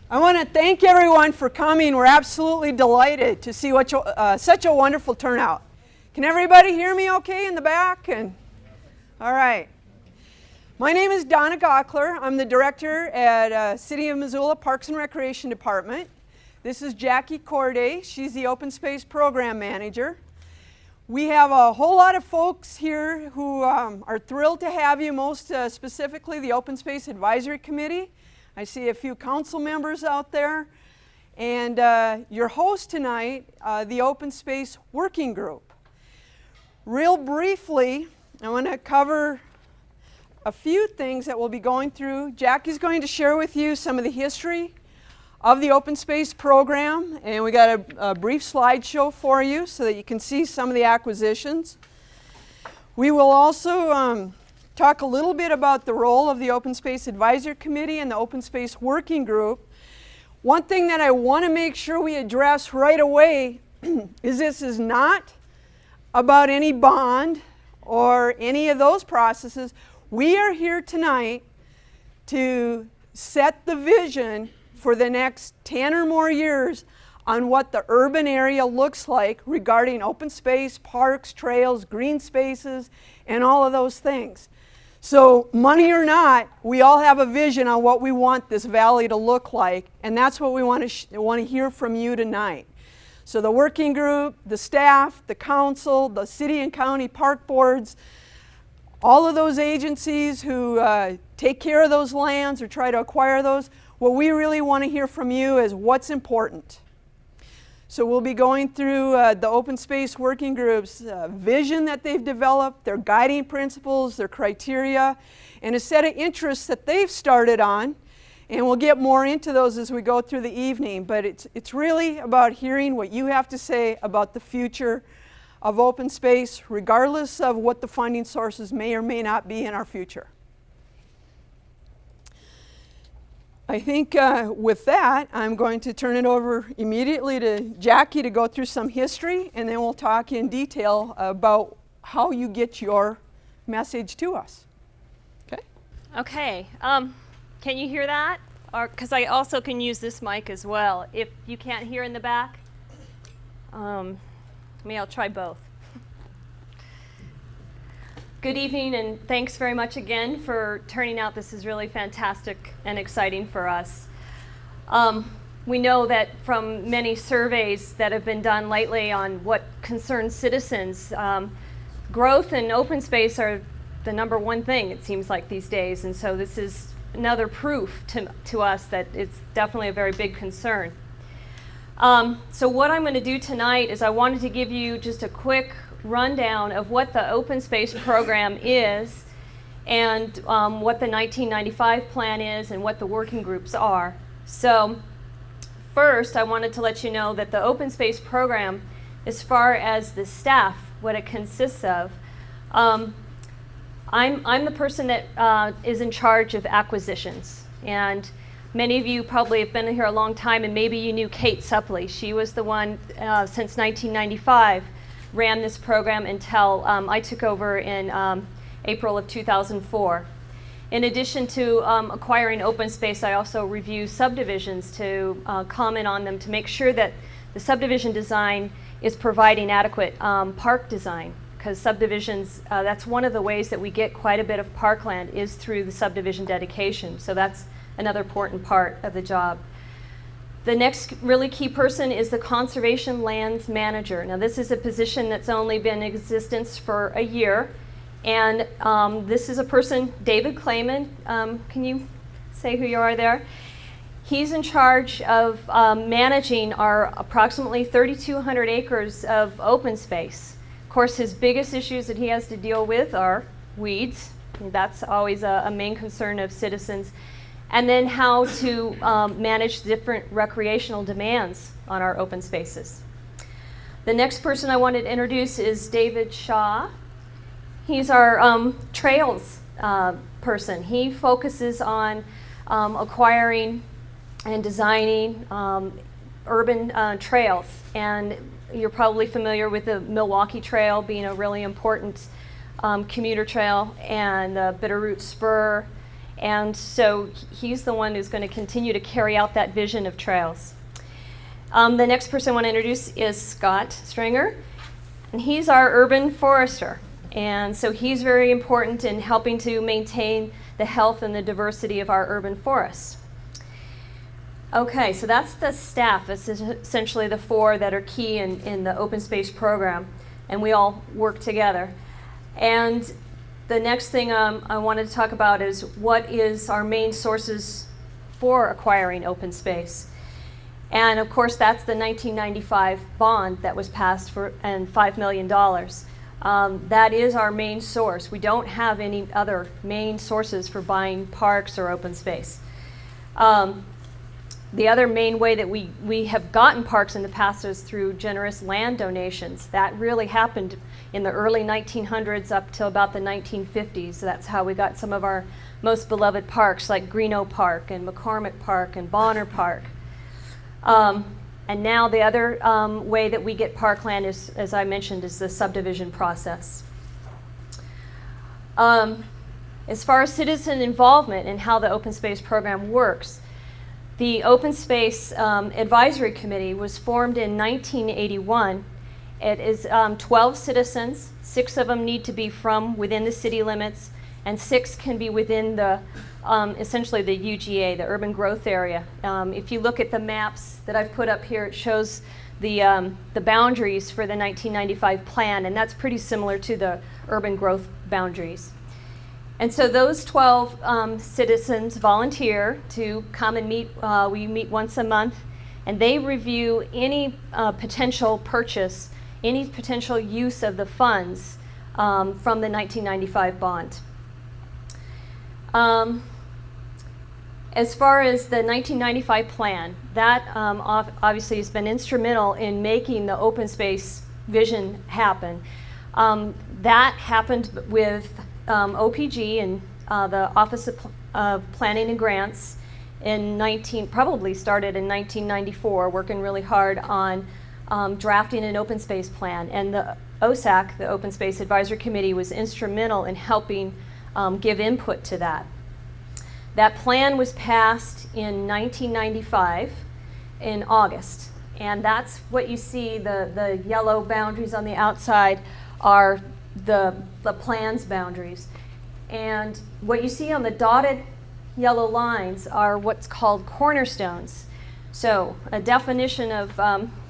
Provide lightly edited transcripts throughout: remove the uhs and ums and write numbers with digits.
I want to thank everyone for coming. We're absolutely delighted to see such a wonderful turnout. Can everybody hear me okay in the back? All right. My name is Donna Gockler. I'm the director at City of Missoula Parks and Recreation Department. This is Jackie Corday. She's the Open Space Program Manager. We have a whole lot of folks here who are thrilled to have you, most specifically the Open Space Advisory Committee. I see a few council members out there. And your host tonight, the Open Space Working Group. Real briefly, I want to cover a few things that we'll be going through. Jackie's going to share with you some of the history of the Open Space program, and we got a brief slideshow for you so that you can see some of the acquisitions. We will also talk a little bit about the role of the Open Space Advisory Committee and the Open Space Working Group. One thing that I want to make sure we address right away is this is not about any bond or any of those processes. We are here tonight to set the vision for the next 10 or more years on what the urban area looks like regarding open space, parks, trails, green spaces, and all of those things. So money or not, we all have a vision on what we want this valley to look like, and that's what we want to hear from you tonight. So the working group, the staff, the council, the city and county park boards, all of those agencies who take care of those lands or try to acquire those, what we really want to hear from you is what's important. So we'll be going through the Open Space Working Group's vision that they've developed, their guiding principles, their criteria, and a set of interests that they've started on. And we'll get more into those as we go through the evening. But it's really about hearing what you have to say about the future of open space, regardless of what the funding sources may or may not be in our future. I think with that, I'm going to turn it over immediately to Jackie to go through some history, and then we'll talk in detail about how you get your message to us. Okay? Okay. Can you hear that? Because I also can use this mic as well. If you can't hear in the back, maybe I'll try both. Good evening, and thanks very much again for turning out. This is really fantastic and exciting for us. We know that from many surveys that have been done lately on what concerns citizens, growth and open space are the number one thing, it seems like, these days. And so this is another proof to us that it's definitely a very big concern. So what I'm going to do tonight is I wanted to give you just a quick rundown of what the Open Space program is and what the 1995 plan is and what the working groups are. So first, I wanted to let you know that the Open Space program, as far as the staff, what it consists of, I'm the person that is in charge of acquisitions. And many of you probably have been here a long time, and maybe you knew Kate Suppley. She was the one since 1995 ran this program until I took over in April of 2004. In addition to acquiring open space, I also review subdivisions to comment on them to make sure that the subdivision design is providing adequate park design, because subdivisions, that's one of the ways that we get quite a bit of parkland is through the subdivision dedication. So that's another important part of the job. The next really key person is the Conservation Lands Manager. Now this is a position that's only been in existence for a year, and this is a person, David Clayman. Can you say who you are there? He's in charge of managing our approximately 3,200 acres of open space. Of course, his biggest issues that he has to deal with are weeds. That's always a main concern of citizens. And then how to manage different recreational demands on our open spaces. The next person I wanted to introduce is David Shaw. He's our trails person. He focuses on acquiring and designing urban trails. And you're probably familiar with the Milwaukee Trail being a really important commuter trail, and the Bitterroot Spur, And so he's the one who's going to continue to carry out that vision of trails. The next person I want to introduce is Scott Stringer, and he's our urban forester. And so he's very important in helping to maintain the health and the diversity of our urban forests. Okay, so that's the staff. It's essentially the four that are key in the open space program, and we all work together. And the next thing I wanted to talk about is what is our main sources for acquiring open space. And of course, that's the 1995 bond that was passed and $5 million. That is our main source. We don't have any other main sources for buying parks or open space. The other main way that we have gotten parks in the past is through generous land donations. That really happened in the early 1900s up till about the 1950s. So that's how we got some of our most beloved parks like Greeno Park and McCormick Park and Bonner Park. And now the other way that we get parkland is, as I mentioned, is the subdivision process. As far as citizen involvement and how the open space program works, the Open Space Advisory Committee was formed in 1981. It is 12 citizens. 6 of them need to be from within the city limits, and 6 can be within the essentially the UGA, the urban growth area. If you look at the maps that I've put up here, it shows the boundaries for the 1995 plan, and that's pretty similar to the urban growth boundaries. And so those 12 citizens volunteer to come and meet. We meet once a month, and they review any potential purchase, any potential use of the funds from the 1995 bond. As far as the 1995 plan, that obviously has been instrumental in making the open space vision happen. That happened with OPG and the Office of Planning and Grants probably started in 1994, working really hard on drafting an open space plan. And the OSAC, the Open Space Advisory Committee, was instrumental in helping give input to that. That plan was passed in 1995 in August, and that's what you see. The yellow boundaries on the outside are the plan's boundaries. And what you see on the dotted yellow lines are what's called cornerstones. So a definition of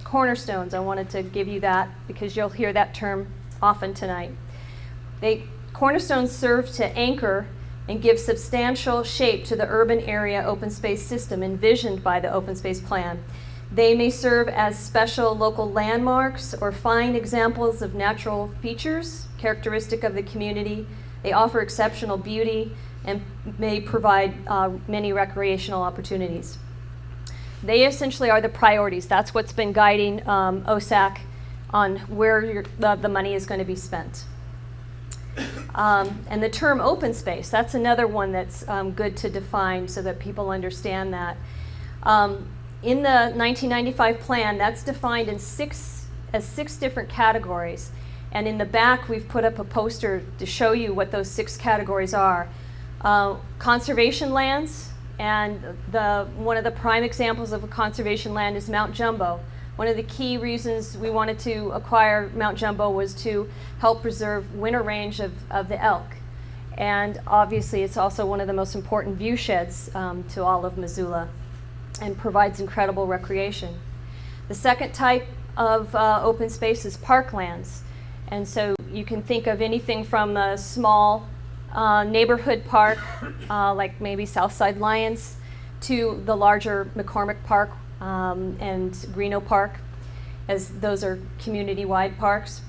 cornerstones, I wanted to give you that because you'll hear that term often tonight. Cornerstones serve to anchor and give substantial shape to the urban area open space system envisioned by the open space plan. They may serve as special local landmarks or fine examples of natural features characteristic of the community. They offer exceptional beauty and may provide many recreational opportunities. They essentially are the priorities. That's what's been guiding OSAC on where the money is going to be spent. And the term open space, that's another one that's good to define so that people understand that. In the 1995 plan, that's defined in six different categories. And in the back, we've put up a poster to show you what those 6 categories are. Conservation lands, and one of the prime examples of a conservation land is Mount Jumbo. One of the key reasons we wanted to acquire Mount Jumbo was to help preserve winter range of the elk. And obviously it's also one of the most important view sheds to all of Missoula and provides incredible recreation. The second type of open space is parklands. And so you can think of anything from a small neighborhood park, like maybe Southside Lions, to the larger McCormick Park and Greeno Park, as those are community-wide parks.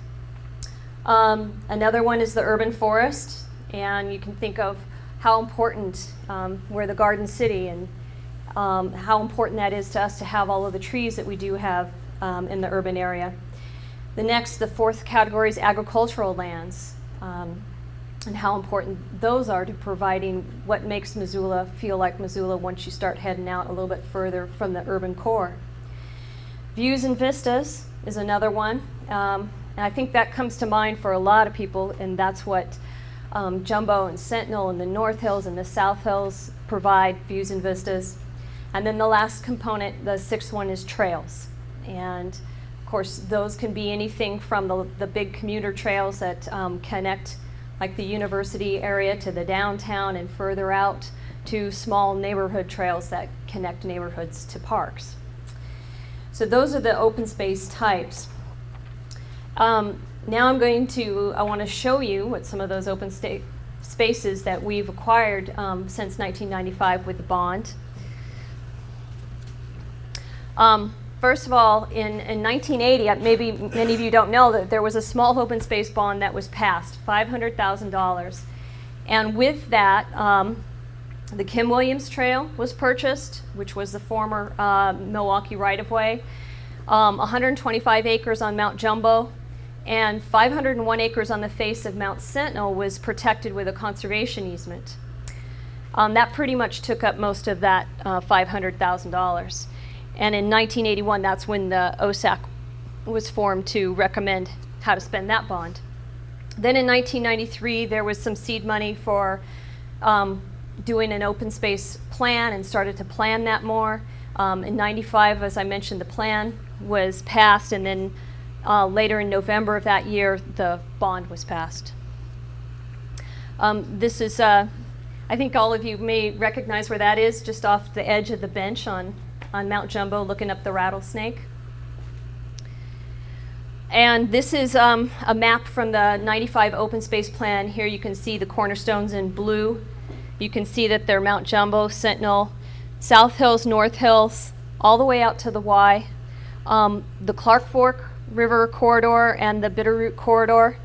Another one is the urban forest, and you can think of how important we're the Garden City and how important that is to us to have all of the trees that we do have in the urban area. The fourth category is agricultural lands, and how important those are to providing what makes Missoula feel like Missoula once you start heading out a little bit further from the urban core. Views and vistas is another one, and I think that comes to mind for a lot of people, and that's what Jumbo and Sentinel in the North Hills and the South Hills provide views and vistas. And then the last component, the sixth one, is trails. And of course, those can be anything from the big commuter trails that connect like the university area to the downtown and further out, to small neighborhood trails that connect neighborhoods to parks. So those are the open space types. Now I want to show you what some of those open spaces that we've acquired since 1995 with the bond. First of all, in 1980, maybe many of you don't know that there was a small open space bond that was passed, $500,000. And with that, the Kim Williams Trail was purchased, which was the former Milwaukee right-of-way, 125 acres on Mount Jumbo, and 501 acres on the face of Mount Sentinel was protected with a conservation easement. That pretty much took up most of that $500,000. And in 1981, that's when the OSAC was formed to recommend how to spend that bond. Then in 1993, there was some seed money for doing an open space plan, and started to plan that more. In 95, as I mentioned, the plan was passed, and then later in November of that year, the bond was passed. This is, I think all of you may recognize where that is, just off the edge of the bench on Mount Jumbo, looking up the Rattlesnake. And this is a map from the 95 open space plan. Here you can see the cornerstones in blue. You can see that they're Mount Jumbo, Sentinel, South Hills, North Hills, all the way out to the Y. The Clark Fork River corridor and the Bitterroot corridor,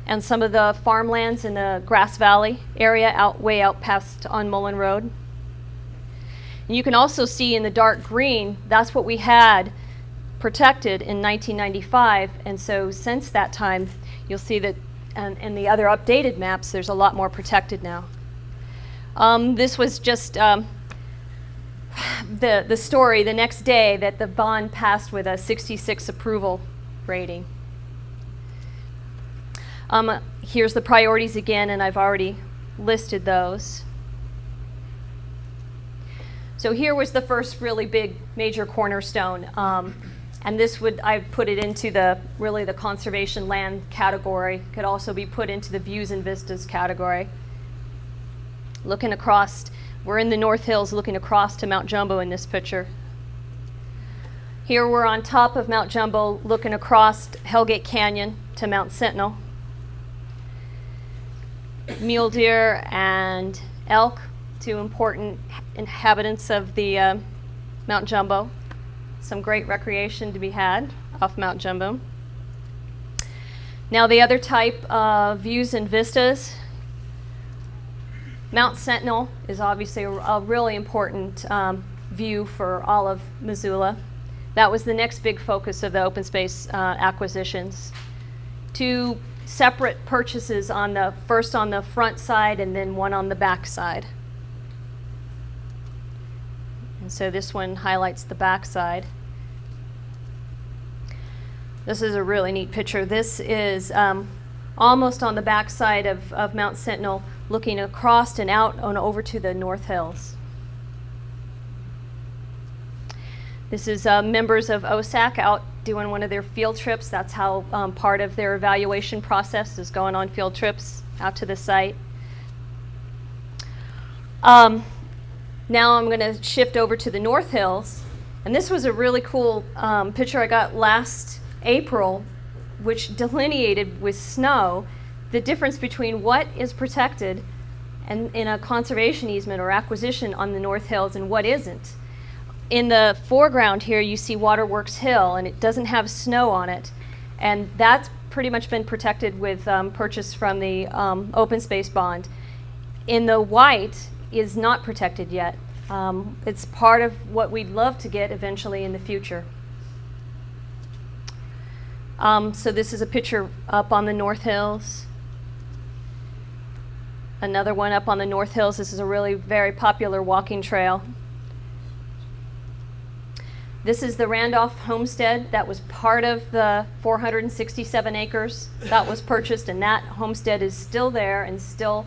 and some of the farmlands in the Grass Valley area way out past on Mullen Road. And you can also see in the dark green, that's what we had protected in 1995, and so since that time, you'll see that in the other updated maps, there's a lot more protected now. This was just the story the next day that the bond passed with a 66 approval rating. Here's the priorities again, and I've already listed those. So here was the first really big major cornerstone, and this I put it into the conservation land category. Could also be put into the views and vistas category. Looking across, we're in the North Hills looking across to Mount Jumbo in this picture. Here we're on top of Mount Jumbo looking across Hellgate Canyon to Mount Sentinel. Mule deer and elk, two important inhabitants of the Mount Jumbo. Some great recreation to be had off Mount Jumbo. Now the other type of views and vistas. Mount Sentinel is obviously a really important view for all of Missoula. That was the next big focus of the open space acquisitions. Two separate purchases first on the front side and then one on the back side. And so this one highlights the back side. This is a really neat picture. This is almost on the back side of Mount Sentinel, looking across and out and over to the North Hills. This is members of OSAC out doing one of their field trips. That's how part of their evaluation process is going on field trips out to the site. Now I'm going to shift over to the North Hills. And this was a really cool picture I got last April, which delineated with snow the difference between what is protected and in a conservation easement or acquisition on the North Hills and what isn't. In the foreground here, you see Waterworks Hill, and it doesn't have snow on it. And that's pretty much been protected with purchase from the open space bond. In the white is not protected yet. It's part of what we'd love to get eventually in the future. So this is a picture up on the North Hills. Another one up on the North Hills. This is a really very popular walking trail. This is the Randolph homestead that was part of the 467 acres that was purchased, and that homestead is still there and still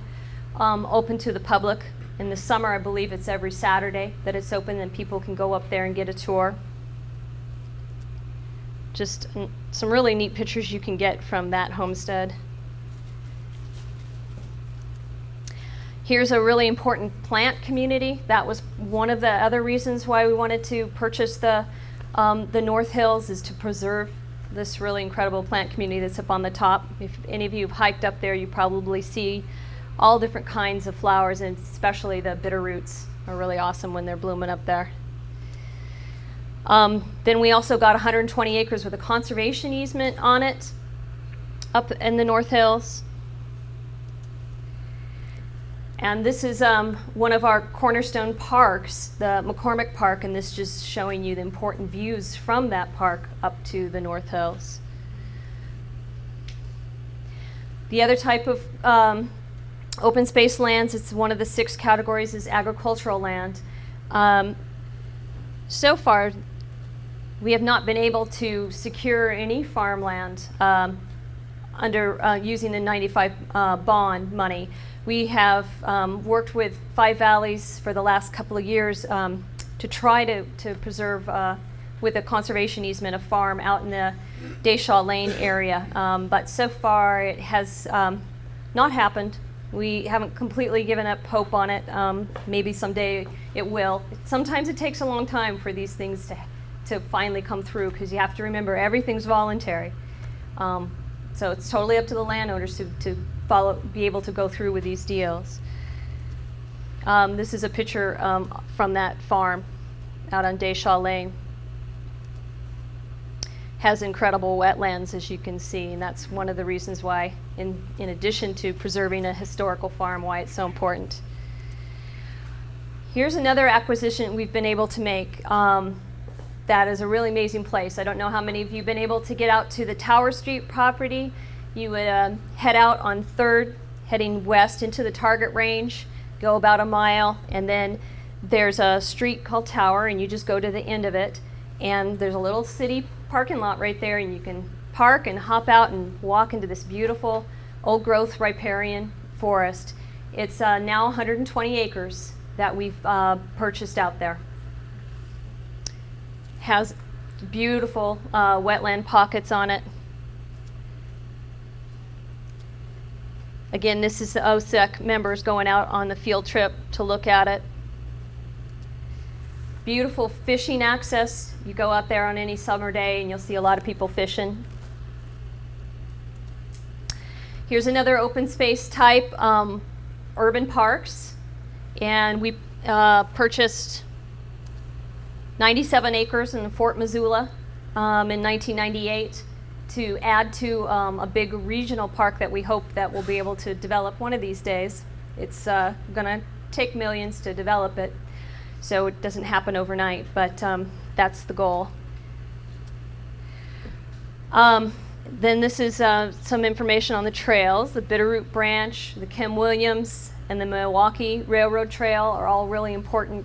open to the public. In the summer, I believe it's every Saturday that it's open, and people can go up there and get a tour. Just some really neat pictures you can get from that homestead. Here's a really important plant community. That was one of the other reasons why we wanted to purchase the North Hills, is to preserve this really incredible plant community that's up on the top. If any of you have hiked up there, you probably see all different kinds of flowers, and especially the bitter roots are really awesome when they're blooming up there. Then we also got 120 acres with a conservation easement on it up in the North Hills. And this is one of our cornerstone parks, the McCormick Park, and this just showing you the important views from that park up to the North Hills. The other type of open space lands, it's one of the 6 categories, is agricultural land. So far, we have not been able to secure any farmland under using the 95 bond money. We have worked with Five Valleys for the last couple of years to try to preserve, with a conservation easement, a farm out in the Deshaw Lane area. But so far it has not happened. We haven't completely given up hope on it. Maybe someday it will. Sometimes it takes a long time for these things to finally come through, because you have to remember everything's voluntary. So it's totally up to the landowners to be able to go through with these deals. This is a picture from that farm out on Deshaw Lane. Has incredible wetlands, as you can see, and that's one of the reasons why, in addition to preserving a historical farm, why it's so important. Here's another acquisition we've been able to make. That is a really amazing place. I don't know how many of you have been able to get out to the Tower Street property. You would head out on 3rd, heading west into the Target Range, go about a mile, and then there's a street called Tower, and you just go to the end of it, and there's a little city parking lot right there, and you can park and hop out and walk into this beautiful old growth riparian forest. It's now 120 acres that we've purchased out there. Has beautiful wetland pockets on it. Again, this is the OSEC members going out on the field trip to look at it. Beautiful fishing access. You go out there on any summer day and you'll see a lot of people fishing. Here's another open space type, urban parks. And we purchased 97 acres in Fort Missoula in 1998 to add to a big regional park that we hope that we'll be able to develop one of these days. It's going to take millions to develop it, so it doesn't happen overnight, but that's the goal. Then this is some information on the trails. The Bitterroot Branch, the Kim Williams, and the Milwaukee Railroad Trail are all really important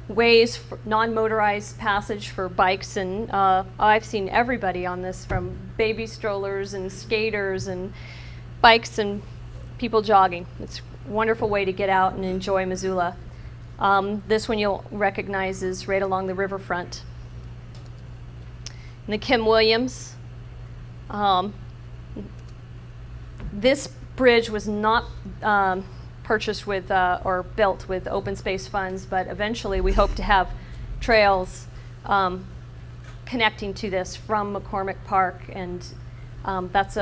ways for non-motorized passage for bikes, and I've seen everybody on this, from baby strollers and skaters and bikes and people jogging. It's a wonderful way to get out and enjoy Missoula. This one you'll recognize is right along the riverfront. And the Kim Williams. This bridge was not purchased with or built with open space funds, but eventually we hope to have trails connecting to this from McCormick Park, and that's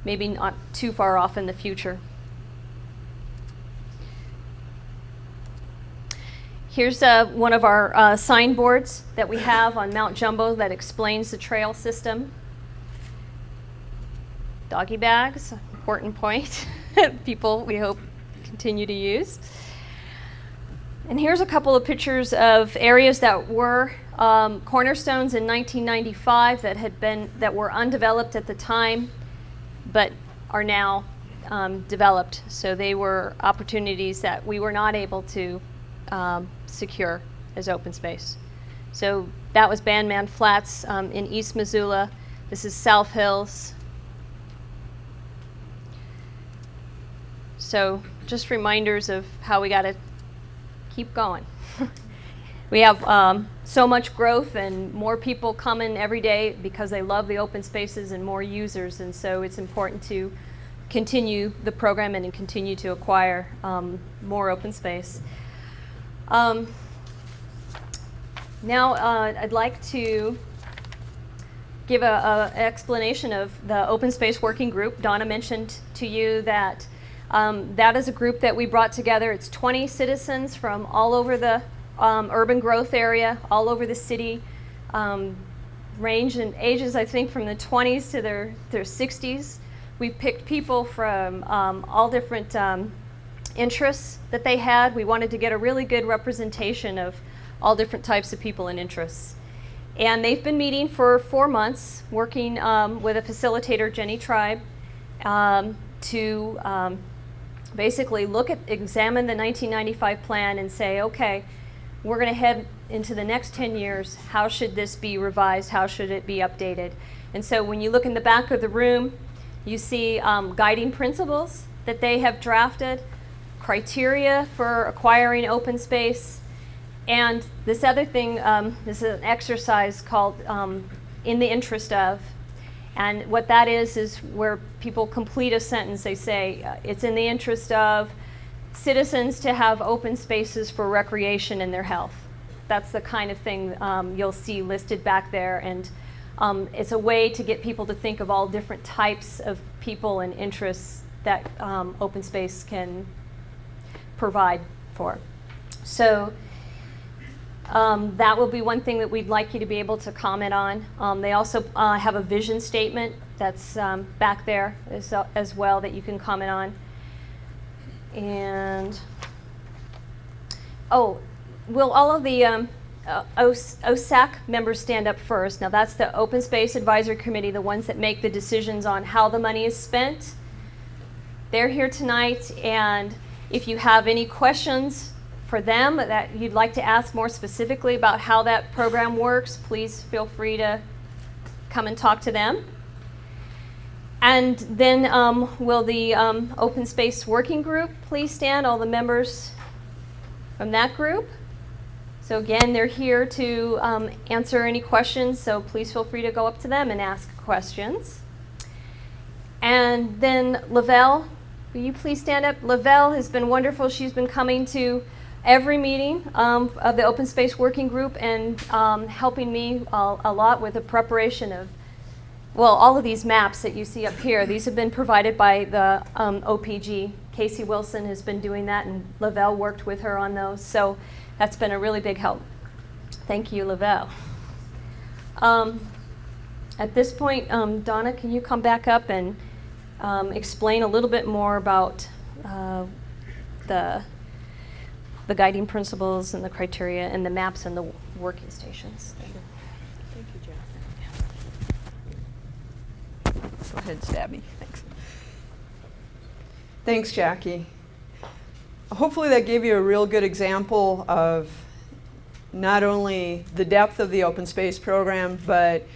maybe not too far off in the future. Here's one of our signboards that we have on Mount Jumbo that explains the trail system. Doggy bags, important point. People, we hope, continue to use. And here's a couple of pictures of areas that were cornerstones in 1995 that were undeveloped at the time, but are now developed. So they were opportunities that we were not able to secure as open space. So that was Bandman Flats in East Missoula. This is South Hills. So just reminders of how we got to keep going. We have so much growth and more people coming every day because they love the open spaces and more users, and so it's important to continue the program and continue to acquire more open space. Now I'd like to give an explanation of the Open Space Working Group. Donna mentioned to you that that is a group that we brought together. It's 20 citizens from all over the urban growth area, all over the city, range in ages, I think, from the 20s to their 60s. We picked people from all different interests that they had. We wanted to get a really good representation of all different types of people and interests. And they've been meeting for 4 months, working with a facilitator, Jenny Tribe, to basically examine the 1995 plan and say, okay, we're going to head into the next 10 years. How should this be revised? How should it be updated? And so when you look in the back of the room, you see guiding principles that they have drafted, criteria for acquiring open space, and this other thing, this is an exercise called in the interest of. And what that is where people complete a sentence. They say, it's in the interest of citizens to have open spaces for recreation and their health. That's the kind of thing you'll see listed back there. And it's a way to get people to think of all different types of people and interests that open space can provide for. So that will be one thing that we'd like you to be able to comment on. They also have a vision statement that's back there as well that you can comment on. And, will all of the OSAC members stand up first? Now that's the Open Space Advisory Committee, the ones that make the decisions on how the money is spent. They're here tonight, and if you have any questions for them that you'd like to ask more specifically about how that program works, please feel free to come and talk to them. And then will the Open Space Working Group please stand, all the members from that group? So again, they're here to answer any questions, so please feel free to go up to them and ask questions. And then Lavelle, will you please stand up? Lavelle has been wonderful. She's been coming to every meeting of the Open Space Working Group and helping me a lot with the preparation of, well, all of these maps that you see up here. These have been provided by the OPG. Casey Wilson has been doing that, and Lavelle worked with her on those. So that's been a really big help. Thank you, Lavelle. At this point, Donna, can you come back up and explain a little bit more about the guiding principles and the criteria and the maps and the working stations? Thank you, Jack. Go ahead, Stabby. Thanks. Thanks, Jackie. Hopefully that gave you a real good example of not only the depth of the open space program, but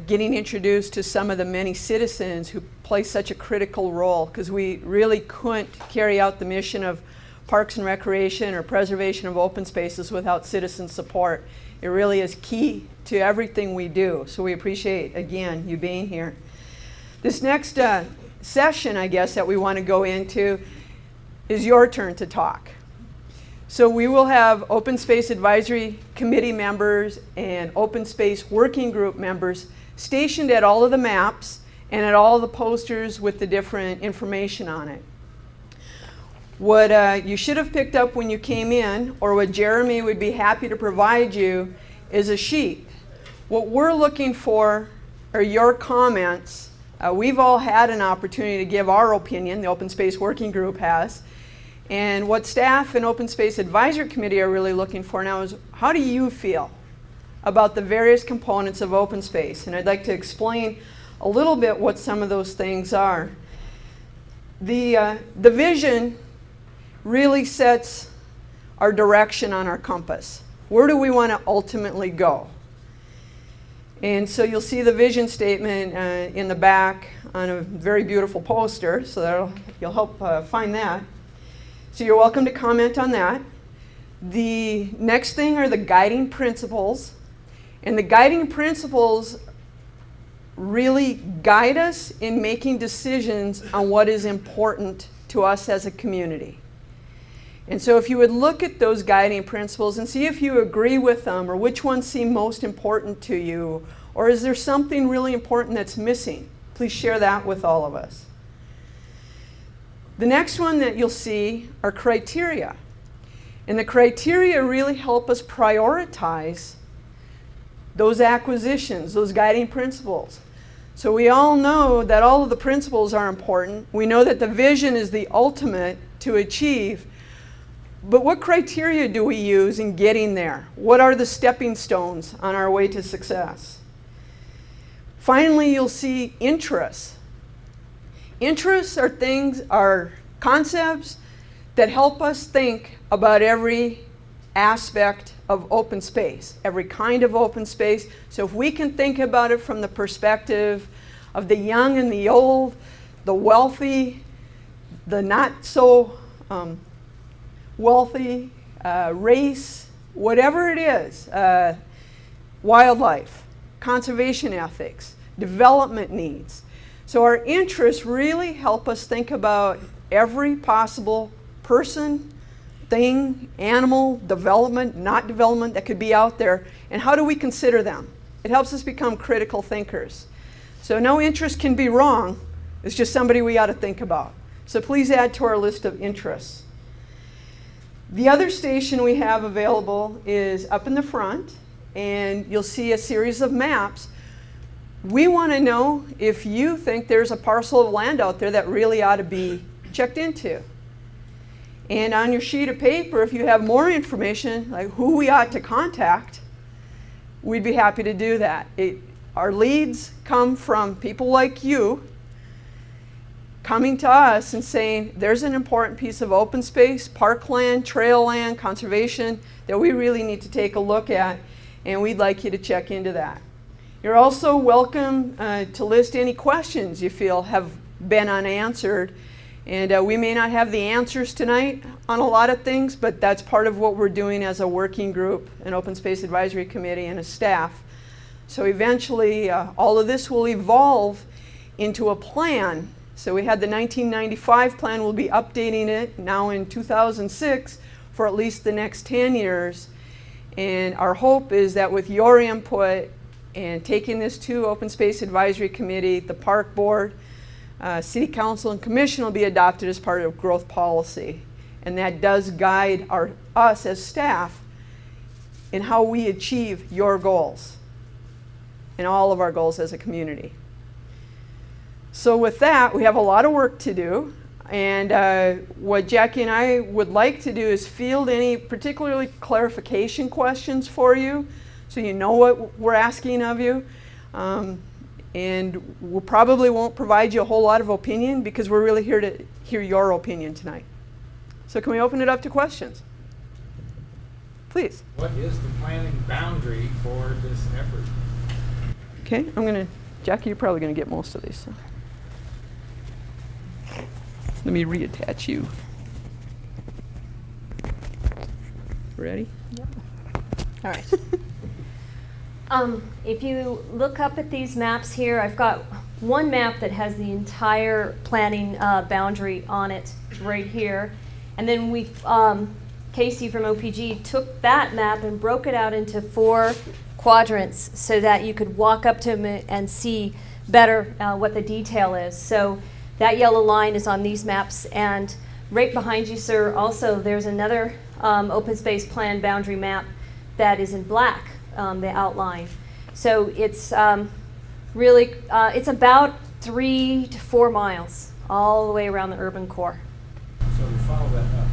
getting introduced to some of the many citizens who play such a critical role, because we really couldn't carry out the mission of Parks and Recreation or preservation of open spaces without citizen support. It really is key to everything we do, so we appreciate, again, you being here. This next session, I guess, that we want to go into is your turn to talk. So we will have Open Space Advisory Committee members and Open Space Working Group members stationed at all of the maps and at all the posters with the different information on it. What you should have picked up when you came in, or what Jeremy would be happy to provide you, is a sheet. What we're looking for are your comments. We've all had an opportunity to give our opinion, the Open Space Working Group has. And what staff and Open Space Advisory Committee are really looking for now is, how do you feel about the various components of open space? And I'd like to explain a little bit what some of those things are. The vision really sets our direction on our compass. Where do we want to ultimately go? And so you'll see the vision statement in the back on a very beautiful poster, so you'll help find that. So you're welcome to comment on that. The next thing are the guiding principles. And the guiding principles really guide us in making decisions on what is important to us as a community. And so if you would look at those guiding principles and see if you agree with them, or which ones seem most important to you, or is there something really important that's missing, please share that with all of us. The next one that you'll see are criteria. And the criteria really help us prioritize those acquisitions, those guiding principles. So we all know that all of the principles are important. We know that the vision is the ultimate to achieve. But what criteria do we use in getting there? What are the stepping stones on our way to success? Finally, you'll see interests. Interests are concepts that help us think about every aspect of open space, every kind of open space. So if we can think about it from the perspective of the young and the old, the wealthy, the not so wealthy, race, whatever it is, wildlife, conservation ethics, development needs. So our interests really help us think about every possible person, thing, animal, development, not development that could be out there, and how do we consider them? It helps us become critical thinkers. So no interest can be wrong. It's just somebody we ought to think about. So please add to our list of interests. The other station we have available is up in the front, and you'll see a series of maps. We want to know if you think there's a parcel of land out there that really ought to be checked into. And on your sheet of paper, if you have more information, like who we ought to contact, we'd be happy to do that. Our leads come from people like you coming to us and saying, there's an important piece of open space, parkland, trail land, conservation that we really need to take a look at, and we'd like you to check into that. You're also welcome to list any questions you feel have been unanswered. And we may not have the answers tonight on a lot of things, but that's part of what we're doing as a working group, an Open Space Advisory Committee, and a staff. So eventually, all of this will evolve into a plan. So we had the 1995 plan. We'll be updating it now in 2006 for at least the next 10 years. And our hope is that with your input and taking this to Open Space Advisory Committee, the Park Board, City Council and Commission will be adopted as part of growth policy. And that does guide us as staff in how we achieve your goals and all of our goals as a community. So with that, we have a lot of work to do. And what Jackie and I would like to do is field any particularly clarification questions for you, so you know what we're asking of you. And we probably won't provide you a whole lot of opinion because we're really here to hear your opinion tonight. So can we open it up to questions? Please. What is the planning boundary for this effort? Okay, Jackie, you're probably going to get most of these. So. Let me reattach you. Ready? Yep. All right. If you look up at these maps here, I've got one map that has the entire planning boundary on it right here. And then Casey from OPG took that map and broke it out into 4 quadrants so that you could walk up to them and see better what the detail is. So that yellow line is on these maps. And right behind you, sir, also there's another open space plan boundary map that is in black. The outline. So it's really, it's about 3 to 4 miles all the way around the urban core. So to follow that up,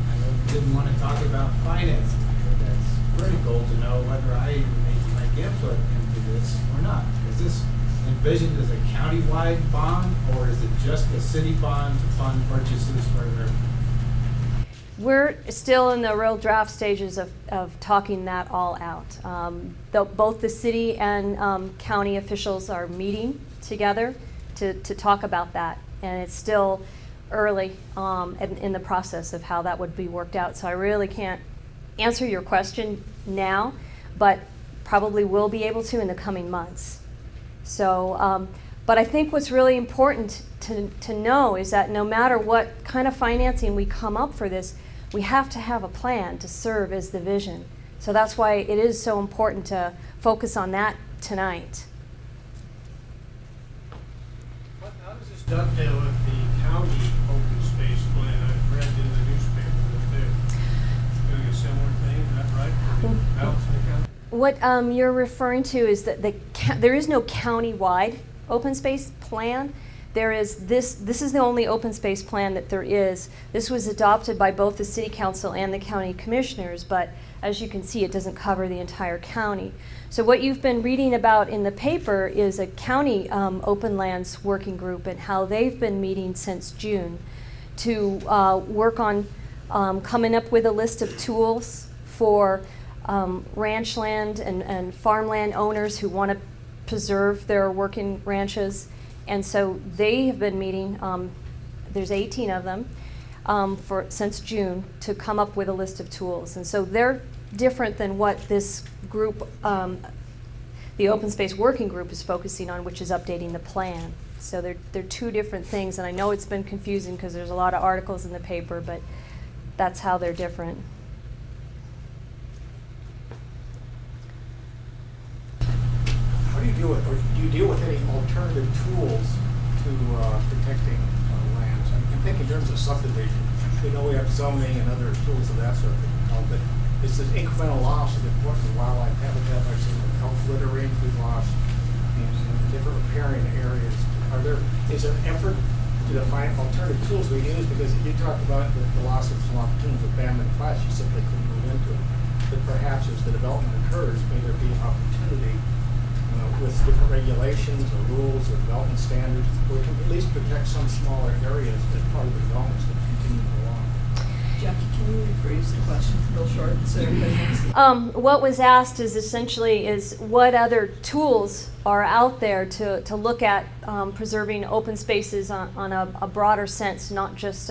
I know you didn't want to talk about financing, but that's critical to know whether I make input into this or not. Is this envisioned as a county-wide bond, or is it just a city bond to fund purchases for We're still in the real draft stages of talking that all out. Both the city and county officials are meeting together to talk about that, and it's still early in the process of how that would be worked out. So I really can't answer your question now, but probably will be able to in the coming months. So, but I think what's really important to know is that no matter what kind of financing we come up for this, we have to have a plan to serve as the vision. So that's why it is so important to focus on that tonight. How does this dovetail with the county open space plan? I've read in the newspaper that they're doing a similar thing, is that right? For the balance in the county? What you're referring to is that there is no county-wide open space plan. There is this is the only open space plan that there is. This was adopted by both the city council and the county commissioners, but as you can see, it doesn't cover the entire county. So what you've been reading about in the paper is a county open lands working group and how they've been meeting since June to work on coming up with a list of tools for ranch land and farmland owners who want to preserve their working ranches. And so they have been meeting, there's 18 of them, since June to come up with a list of tools. And so they're different than what this group, the Open Space Working Group, is focusing on, which is updating the plan. So they're two different things, and I know it's been confusing because there's a lot of articles in the paper, but that's how they're different. How do you deal with, or do you deal with any alternative tools to protecting lands? I can think in terms of subdivision. We know we have zoning and other tools of that sort of thing, but it's this incremental loss of important wildlife habitat, like some elk littering we've lost, and different riparian areas. Is there an effort to define alternative tools we use? Because you talked about the loss of some opportunities with abandoned flats, you simply couldn't move into it. But perhaps as the development occurs, may there be an opportunity with different regulations or rules or development standards, where we can at least protect some smaller areas as part of the developments that continue to go on. Jackie, can you rephrase the question real short so everybody knows? What was asked is essentially what other tools are out there to look at preserving open spaces on a broader sense, not just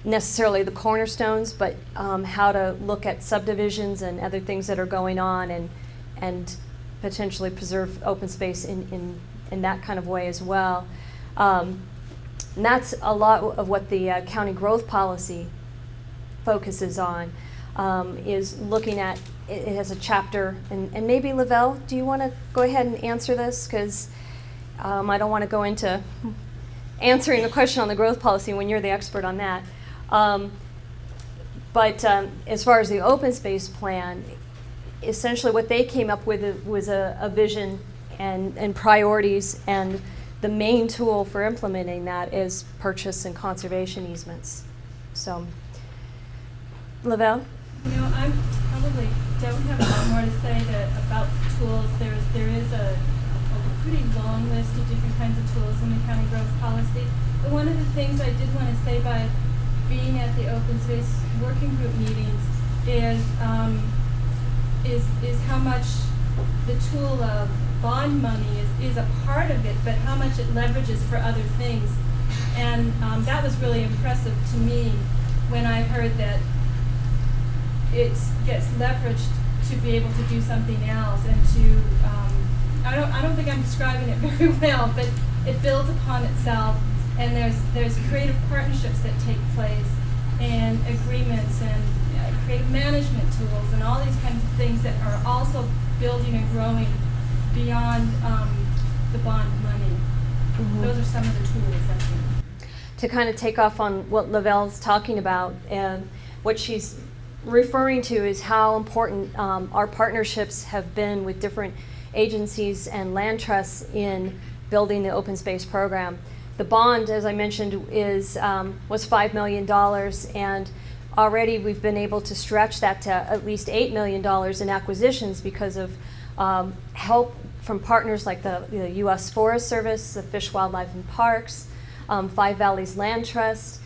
necessarily the cornerstones, but how to look at subdivisions and other things that are going on and potentially preserve open space in that kind of way as well. And that's a lot of what the county growth policy focuses on, is looking at, it has a chapter, and maybe Lavelle, do you want to go ahead and answer this? Because I don't want to go into answering the question on the growth policy when you're the expert on that. But as far as the open space plan, essentially what they came up with was a vision and priorities, and the main tool for implementing that is purchase and conservation easements. So, Lavelle? You know, I probably don't have a lot more to say about tools. There is a pretty long list of different kinds of tools in the county growth policy. But one of the things I did want to say by being at the open space working group meetings is how much the tool of bond money is a part of it, but how much it leverages for other things. And that was really impressive to me when I heard that it gets leveraged to be able to do something else and to, I don't think I'm describing it very well, but it builds upon itself, and there's creative partnerships that take place, and agreements, and creative management tools, and all these kinds of things that are also building and growing beyond the bond money. Mm-hmm. Those are some of the tools, I think. To kind of take off on what Lavelle's talking about, and what she's referring to is how important our partnerships have been with different agencies and land trusts in building the open space program. The bond, as I mentioned, was $5 million, and already we've been able to stretch that to at least $8 million in acquisitions because of help from partners like the U.S. Forest Service, the Fish, Wildlife, and Parks, Five Valleys Land Trust,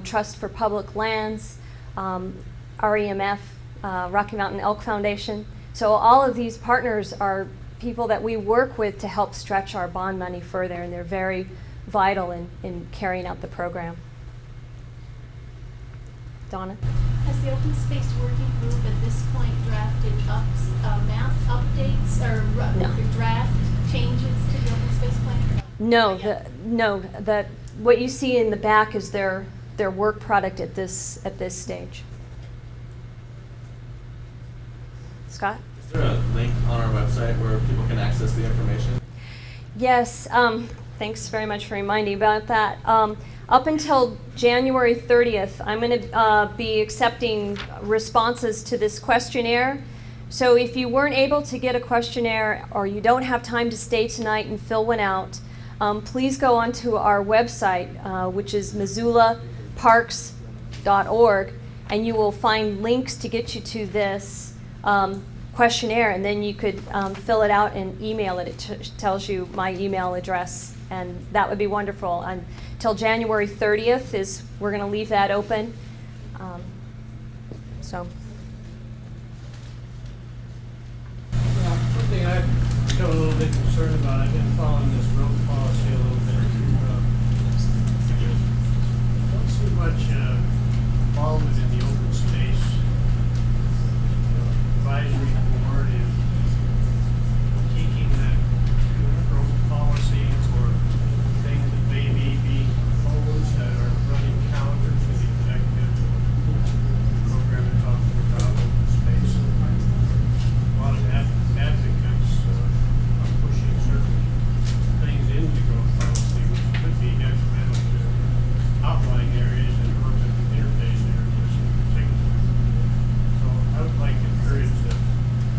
Trust for Public Lands, REMF, Rocky Mountain Elk Foundation. So all of these partners are people that we work with to help stretch our bond money further, and they're very vital in carrying out the program. Donna? Has the Open Space Working Group at this point drafted map updates or draft changes to the Open Space Plan? No, what you see in the back is their work product at this stage. Scott? Is there a link on our website where people can access the information? Yes, thanks very much for reminding about that. Up until January 30th, I'm going to be accepting responses to this questionnaire. So if you weren't able to get a questionnaire or you don't have time to stay tonight and fill one out, please go onto our website, which is missoulaparks.org, and you will find links to get you to this questionnaire, and then you could fill it out and email it. It tells you my email address, and that would be wonderful. Until January 30th we're going to leave that open. So. Well, one thing I've become a little bit concerned about, I've been following this road policy a little bit. Don't see much involvement in the open space advisory board in taking that road policy or things that may be proposed that are running counter to the objective program we're talking about, open space. A lot of advocates are pushing certain things into growth policy, which could be detrimental to outlying areas and urban interface areas in particular. So I would like to encourage the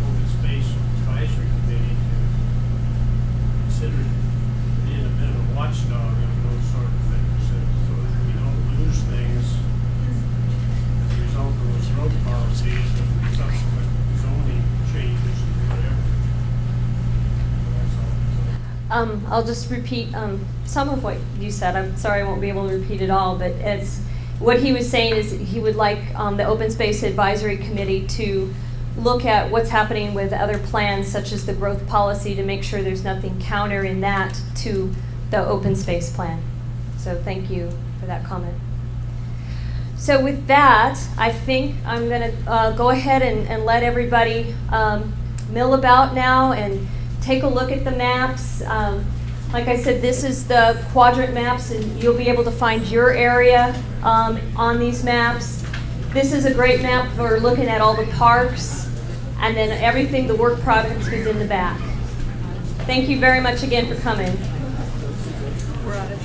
Open Space Advisory Committee to consider being a bit of a watchdog on those sort of things, so that we don't lose things as a result of those road policies and subsequent zoning changes and whatever. That's all. I'll just repeat some of what you said. I'm sorry I won't be able to repeat it all, but what he was saying is he would like the Open Space Advisory Committee to look at what's happening with other plans, such as the growth policy, to make sure there's nothing counter in that to the open space plan. So thank you for that comment. So with that, I think I'm going to go ahead and let everybody mill about now and take a look at the maps. Like I said, this is the quadrant maps, and you'll be able to find your area on these maps. This is a great map for looking at all the parks, and then everything, the work product is in the back. Thank you very much again for coming. We're out of